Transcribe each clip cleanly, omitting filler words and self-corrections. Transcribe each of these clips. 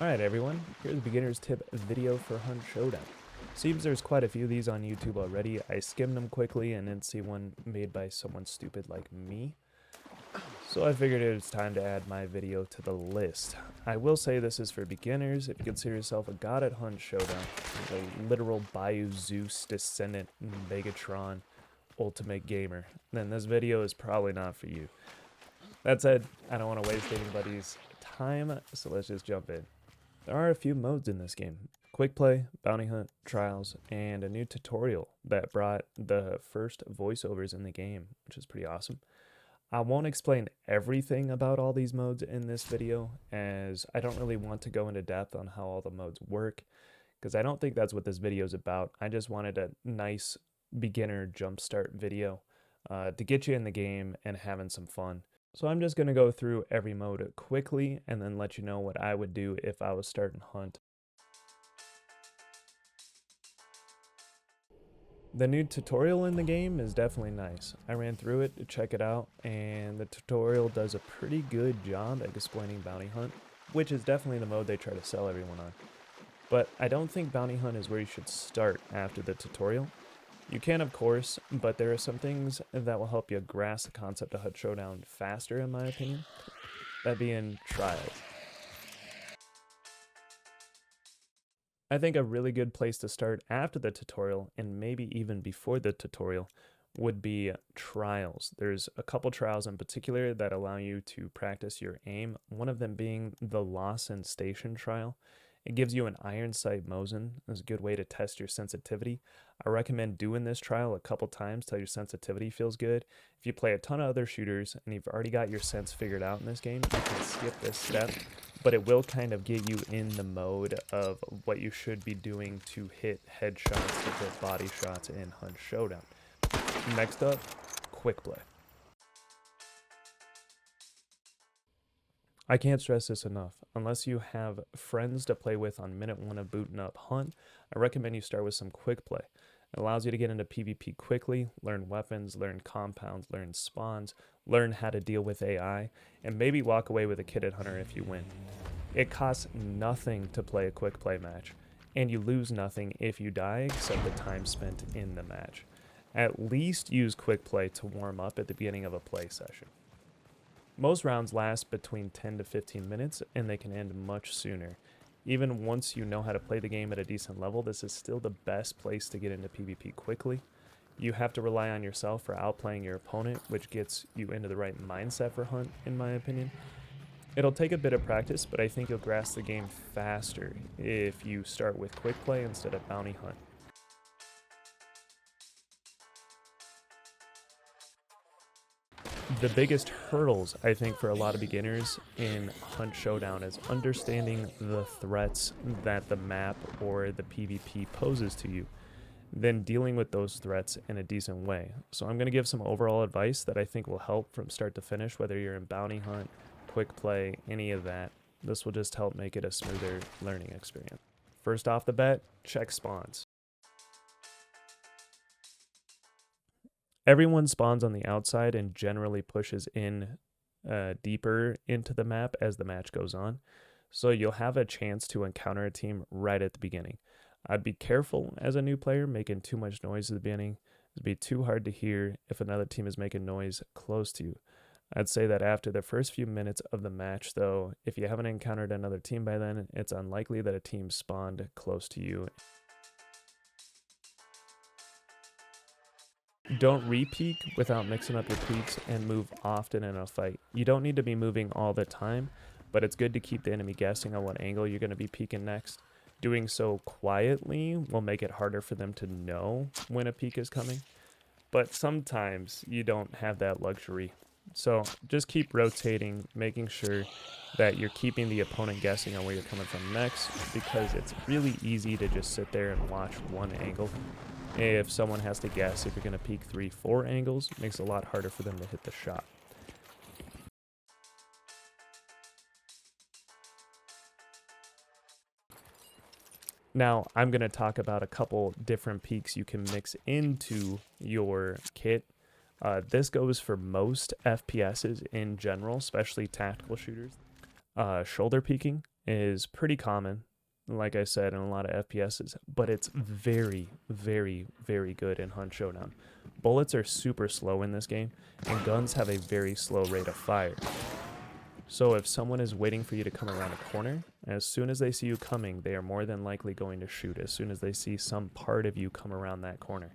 Alright everyone, here's a beginner's tip video for Hunt Showdown. Seems there's quite a few of these on YouTube already. I skimmed them quickly and didn't see one made by someone stupid like me. So I figured it was time to add my video to the list. I will say this is for beginners. If you consider yourself a god at Hunt Showdown, a literal Bayou Zeus descendant Megatron ultimate gamer, then this video is probably not for you. That said, I don't want to waste anybody's time, so let's just jump in. There are a few modes in this game: quick play, bounty hunt, trials, and a new tutorial that brought the first voiceovers in the game, which is pretty awesome. I won't explain everything about all these modes in this video, as I don't really want to go into depth on how all the modes work, because I don't think that's what this video is about. I just wanted a nice beginner jumpstart video to get you in the game and having some fun. So I'm just going to go through every mode quickly and then let you know what I would do if I was starting Hunt. The new tutorial in the game is definitely nice. I ran through it to check it out, and the tutorial does a pretty good job at explaining Bounty Hunt, which is definitely the mode they try to sell everyone on. But I don't think Bounty Hunt is where you should start after the tutorial. You can, of course, but there are some things that will help you grasp the concept of Hunt Showdown faster, in my opinion. That being trials. I think a really good place to start after the tutorial, and maybe even before the tutorial, would be trials. There's a couple trials in particular that allow you to practice your aim, one of them being the Lawson Station trial. It gives you an iron sight Mosin. It's a good way to test your sensitivity. I recommend doing this trial a couple times till your sensitivity feels good. If you play a ton of other shooters and you've already got your sense figured out in this game, you can skip this step, but it will kind of get you in the mode of what you should be doing to hit headshots, to hit body shots in Hunt Showdown. Next up, quick play. I can't stress this enough. Unless you have friends to play with on minute 1 of booting up Hunt, I recommend you start with some quick play. It allows you to get into PvP quickly, learn weapons, learn compounds, learn spawns, learn how to deal with AI, and maybe walk away with a kitted hunter if you win. It costs nothing to play a quick play match, and you lose nothing if you die except the time spent in the match. At least use quick play to warm up at the beginning of a play session. Most rounds last between 10 to 15 minutes, and they can end much sooner. Even once you know how to play the game at a decent level, this is still the best place to get into PvP quickly. You have to rely on yourself for outplaying your opponent, which gets you into the right mindset for Hunt, in my opinion. It'll take a bit of practice, but I think you'll grasp the game faster if you start with quick play instead of bounty hunt. The biggest hurdles, I think, for a lot of beginners in Hunt Showdown is understanding the threats that the map or the PvP poses to you, then dealing with those threats in a decent way. So I'm going to give some overall advice that I think will help from start to finish, whether you're in bounty hunt, quick play, any of that. This will just help make it a smoother learning experience. First off the bat, check spawns. Everyone spawns on the outside and generally pushes in deeper into the map as the match goes on. So you'll have a chance to encounter a team right at the beginning. I'd be careful as a new player making too much noise at the beginning. It'd be too hard to hear if another team is making noise close to you. I'd say that after the first few minutes of the match, though, if you haven't encountered another team by then, it's unlikely that a team spawned close to you. Don't re-peek without mixing up your peeks, and move often in a fight. You don't need to be moving all the time, but it's good to keep the enemy guessing on what angle you're going to be peeking next. Doing so quietly will make it harder for them to know when a peek is coming, but sometimes you don't have that luxury. So just keep rotating, making sure that you're keeping the opponent guessing on where you're coming from next, because it's really easy to just sit there and watch one angle. If someone has to guess if you're going to peek 3-4 angles, it makes it a lot harder for them to hit the shot. Now, I'm going to talk about a couple different peeks you can mix into your kit. This goes for most FPSs in general, especially tactical shooters. Shoulder peeking is pretty common, like I said, in a lot of FPSs, but it's very, very, very good in Hunt Showdown. Bullets are super slow in this game, and guns have a very slow rate of fire. So if someone is waiting for you to come around a corner, as soon as they see you coming, they are more than likely going to shoot as soon as they see some part of you come around that corner.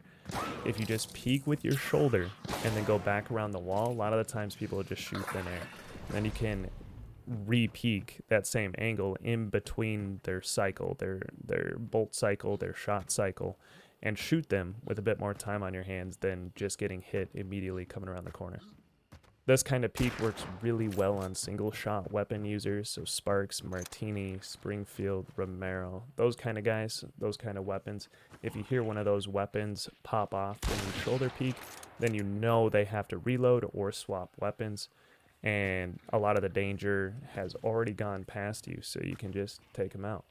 If you just peek with your shoulder and then go back around the wall, a lot of the times people will just shoot thin air. And then you can re-peek that same angle in between their cycle, their bolt cycle, their shot cycle, and shoot them with a bit more time on your hands than just getting hit immediately coming around the corner. This kind of peek works really well on single shot weapon users, so Sparks, Martini, Springfield, Romero, those kind of guys, those kind of weapons. If you hear one of those weapons pop off when you shoulder peek, then you know they have to reload or swap weapons, and a lot of the danger has already gone past you, so you can just take them out.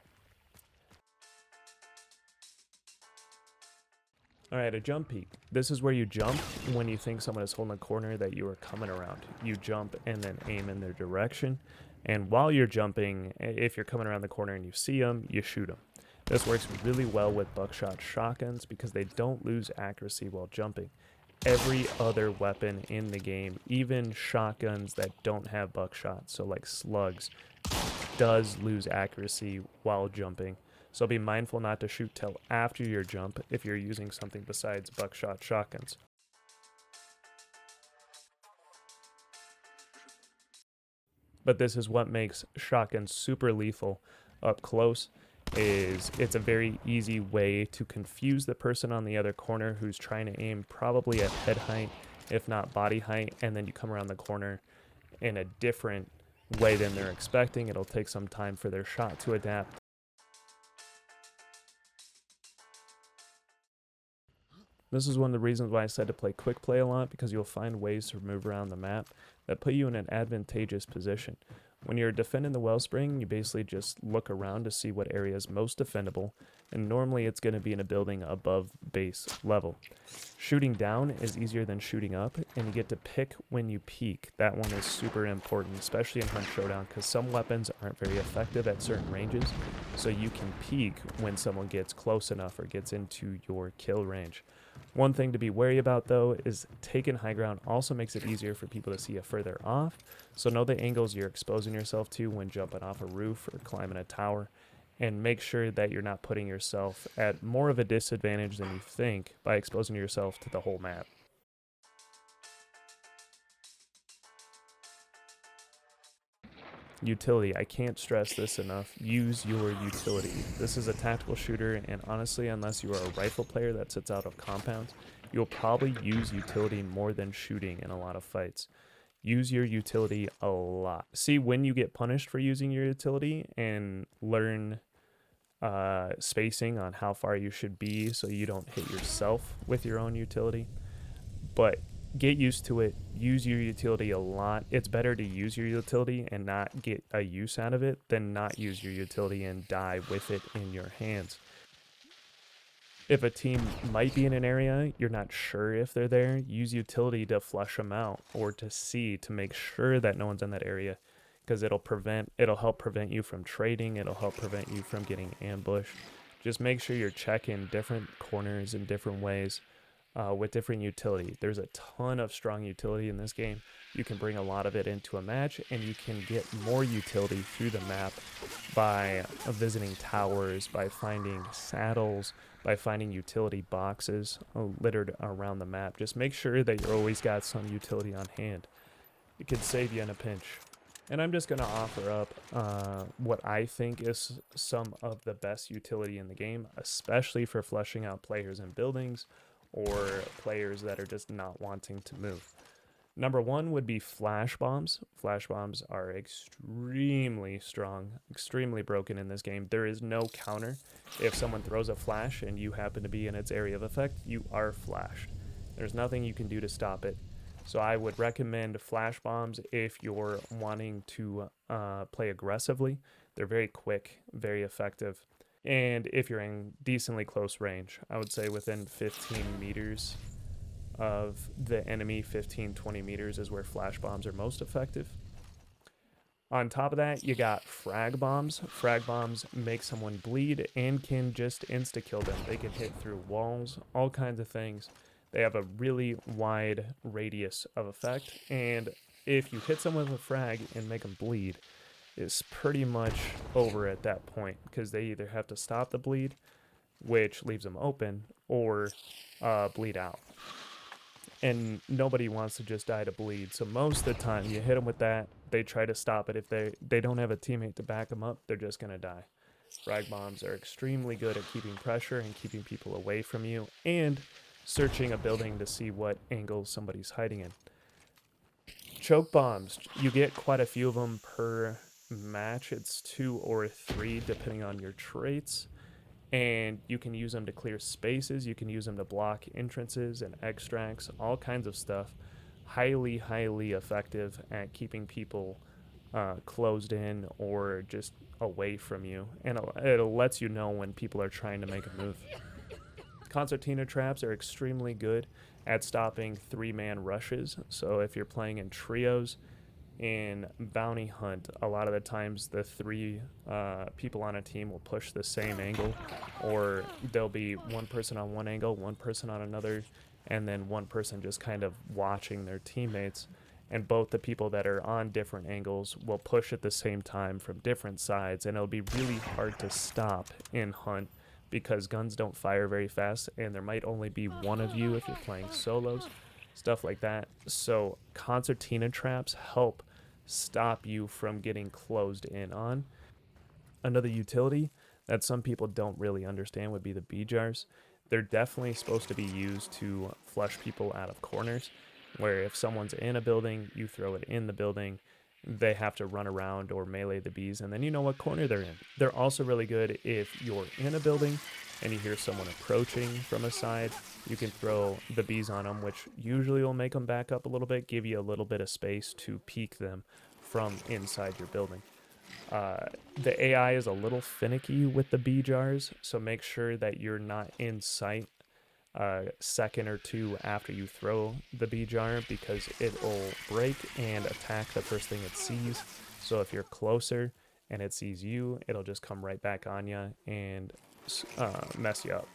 Alright, a jump peek. This is where you jump when you think someone is holding a corner that you are coming around. You jump and then aim in their direction. And while you're jumping, if you're coming around the corner and you see them, you shoot them. This works really well with buckshot shotguns because they don't lose accuracy while jumping. Every other weapon in the game, even shotguns that don't have buckshot, so like slugs, does lose accuracy while jumping. So be mindful not to shoot till after your jump if you're using something besides buckshot shotguns. But this is what makes shotguns super lethal up close. It's a very easy way to confuse the person on the other corner who's trying to aim probably at head height, if not body height, and then you come around the corner in a different way than they're expecting. It'll take some time for their shot to adapt. This is one of the reasons why I said to play quick play a lot, because you'll find ways to move around the map that put you in an advantageous position. When you're defending the wellspring, you basically just look around to see what area is most defendable, and normally it's going to be in a building above base level. Shooting down is easier than shooting up, and you get to pick when you peek. That one is super important, especially in Hunt Showdown, because some weapons aren't very effective at certain ranges, so you can peek when someone gets close enough or gets into your kill range. One thing to be wary about though is taking high ground also makes it easier for people to see you further off, so know the angles you're exposing yourself to when jumping off a roof or climbing a tower, and make sure that you're not putting yourself at more of a disadvantage than you think by exposing yourself to the whole map. Utility. I can't stress this enough. Use your utility. This is a tactical shooter, and honestly, unless you are a rifle player that sits out of compounds, you'll probably use utility more than shooting in a lot of fights. Use your utility a lot. See when you get punished for using your utility, and learn spacing on how far you should be so you don't hit yourself with your own utility. But get used to it. Use your utility a lot. It's better to use your utility and not get a use out of it than not use your utility and die with it in your hands. If a team might be in an area, you're not sure if they're there, use utility to flush them out or to see to make sure that no one's in that area, because it'll help prevent you from trading. It'll help prevent you from getting ambushed. Just make sure you're checking different corners in different ways. With different utility. There's a ton of strong utility in this game. You can bring a lot of it into a match, and you can get more utility through the map by visiting towers, by finding saddles, by finding utility boxes littered around the map. Just make sure that you always got some utility on hand. It can save you in a pinch. And I'm just going to offer up what I think is some of the best utility in the game, especially for flushing out players in buildings or players that are just not wanting to move. Number one would be flash bombs. Flash bombs are extremely strong, extremely broken in this game. There is no counter. If someone throws a flash and you happen to be in its area of effect, you are flashed. There's nothing you can do to stop it. So I would recommend flash bombs if you're wanting to play aggressively. They're very quick, very effective. And if you're in decently close range, I would say within 15 meters of the enemy, 15-20 meters is where flash bombs are most effective. On top of that, you got frag bombs. Frag bombs make someone bleed and can just insta-kill them. They can hit through walls, all kinds of things. They have a really wide radius of effect, and if you hit someone with a frag and make them bleed, it's pretty much over at that point, because they either have to stop the bleed, which leaves them open, or bleed out. And nobody wants to just die to bleed. So most of the time, you hit them with that, they try to stop it. If they don't have a teammate to back them up, they're just going to die. Frag bombs are extremely good at keeping pressure and keeping people away from you, and searching a building to see what angle somebody's hiding in. Choke bombs, you get quite a few of them per match. It's 2 or 3 depending on your traits. And you can use them to clear spaces, you can use them to block entrances and extracts, all kinds of stuff. Highly, highly effective at keeping people closed in or just away from you. And it lets you know when people are trying to make a move. Concertina traps are extremely good at stopping 3-man rushes. So if you're playing in trios, in bounty hunt, a lot of the times the 3 people on a team will push the same angle, or there'll be one person on one angle, one person on another, and then one person just kind of watching their teammates. And both the people that are on different angles will push at the same time from different sides, and it'll be really hard to stop in hunt because guns don't fire very fast, and there might only be one of you if you're playing solos, stuff like that. So concertina traps help stop you from getting closed in on. Another utility that some people don't really understand would be the bee jars. They're definitely supposed to be used to flush people out of corners, where if someone's in a building, you throw it in the building, they have to run around or melee the bees, and then you know what corner they're in. They're also really good if you're in a building and you hear someone approaching from a side. You can throw the bees on them, which usually will make them back up a little bit, give you a little bit of space to peek them from inside your building. The AI is a little finicky with the bee jars, so make sure that you're not in sight a second or 2 after you throw the bee jar, because it will break and attack the first thing it sees. So if you're closer and it sees you, it'll just come right back on you and mess you up.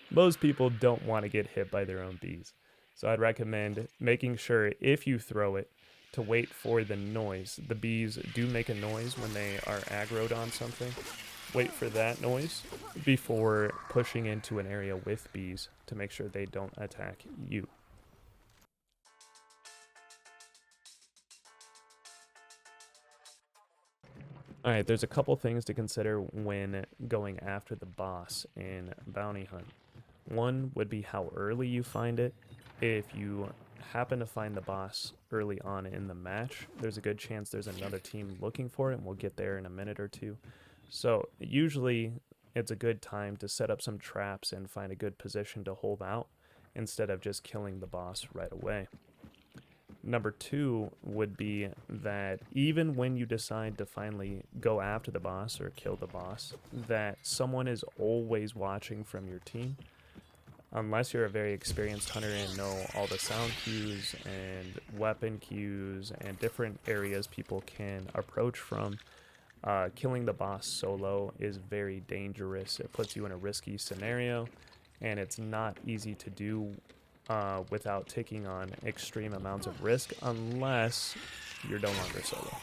Most people don't want to get hit by their own bees, so I'd recommend making sure if you throw it to wait for the noise. The bees do make a noise when they are aggroed on something. Wait for that noise before pushing into an area with bees to make sure they don't attack you. Alright, there's a couple things to consider when going after the boss in Bounty Hunt. One would be how early you find it. If you happen to find the boss early on in the match, there's a good chance there's another team looking for it, and we'll get there in a minute or 2. So usually it's a good time to set up some traps and find a good position to hold out instead of just killing the boss right away. Number 2 would be that even when you decide to finally go after the boss or kill the boss, that someone is always watching from your team. Unless you're a very experienced hunter and know all the sound cues and weapon cues and different areas people can approach from, killing the boss solo is very dangerous. It puts you in a risky scenario, and it's not easy to do without taking on extreme amounts of risk, unless you're no longer solo.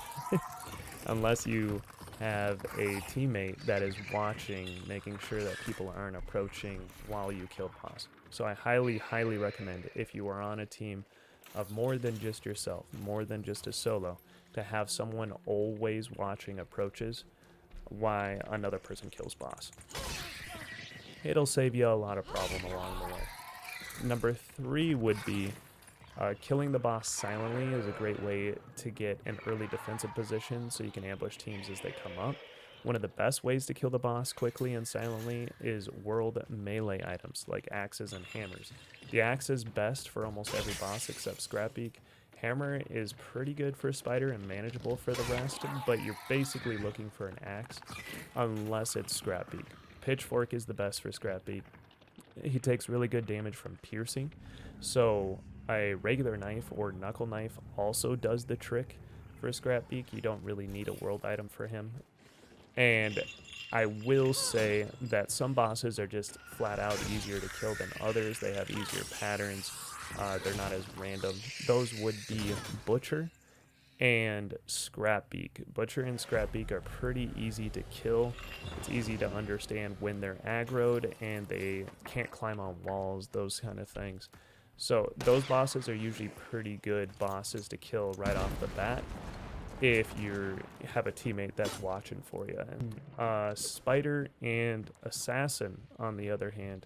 Unless you have a teammate that is watching, making sure that people aren't approaching while you kill boss. So I highly, highly recommend, if you are on a team of more than just yourself, more than just a solo, to have someone always watching approaches while another person kills boss. It'll save you a lot of problem along the way. Number 3 would be killing the boss silently is a great way to get an early defensive position so you can ambush teams as they come up. One of the best ways to kill the boss quickly and silently is world melee items like axes and hammers. The axe is best for almost every boss except Scrapbeak. Hammer is pretty good for Spider and manageable for the rest, but you're basically looking for an axe unless it's Scrapbeak. Pitchfork is the best for Scrapbeak. He takes really good damage from piercing, so a regular knife or knuckle knife also does the trick for Scrap Beak. You don't really need a world item for him. And I will say that some bosses are just flat out easier to kill than others. They have easier patterns. They're not as random. Those would be Butcher and Scrapbeak. Butcher and Scrapbeak are pretty easy to kill. It's easy to understand when they're aggroed and they can't climb on walls, those kind of things. So those bosses are usually pretty good bosses to kill right off the bat if you have a teammate that's watching for you. And Spider and Assassin, on the other hand,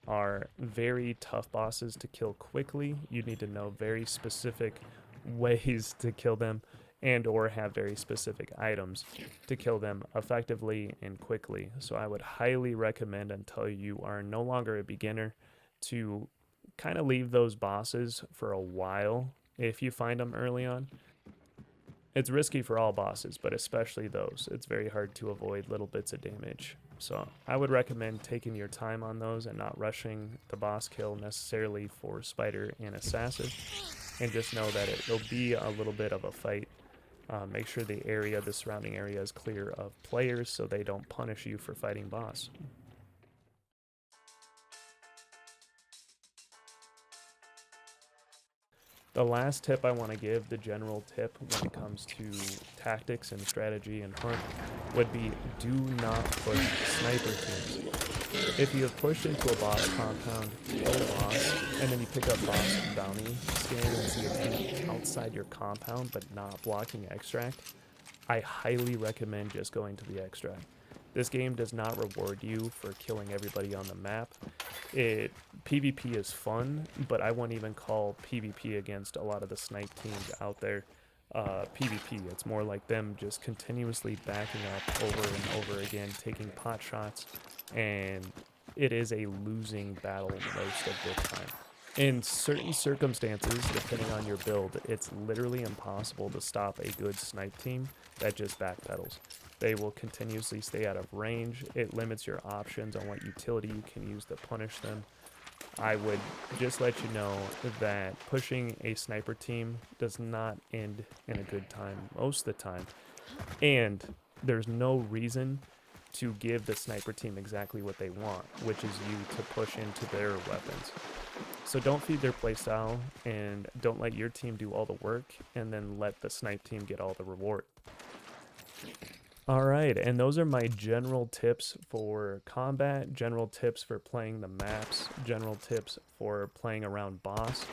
are very tough bosses to kill quickly. You need to know very specific ways to kill them and or have very specific items to kill them effectively and quickly. So I would highly recommend, until you are no longer a beginner, to kind of leave those bosses for a while if you find them early on. It's risky for all bosses, but especially those. It's very hard to avoid little bits of damage. So I would recommend taking your time on those and not rushing the boss kill necessarily for Spider and Assassin. And just know that it'll be a little bit of a fight. Make sure the surrounding area is clear of players so they don't punish you for fighting boss. The last tip I want to give, the general tip when it comes to tactics and strategy and hunt, would be do not push sniper teams. If you have pushed into a boss compound, kill a boss, and then you pick up boss bounty scan and see an enemy outside your compound but not blocking extract, I highly recommend just going to the extract. This game does not reward you for killing everybody on the map. PvP is fun, but I won't even call PvP against a lot of the snipe teams out there PvP. It's more like them just continuously backing up over and over again, taking pot shots, and it is a losing battle most of the time. In certain circumstances, depending on your build, it's literally impossible to stop a good snipe team that just backpedals. They will continuously stay out of range. It limits your options on what utility you can use to punish them. I would just let you know that pushing a sniper team does not end in a good time most of the time. And there's no reason to give the sniper team exactly what they want, which is you to push into their weapons. So don't feed their playstyle and don't let your team do all the work and then let the snipe team get all the reward. Alright, and those are my general tips for combat, general tips for playing the maps, general tips for playing around boss,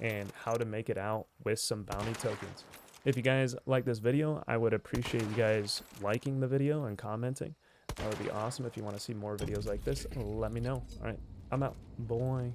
and how to make it out with some bounty tokens. If you guys like this video, I would appreciate you guys liking the video and commenting. That would be awesome. If you want to see more videos like this, let me know. Alright, I'm out. Bye.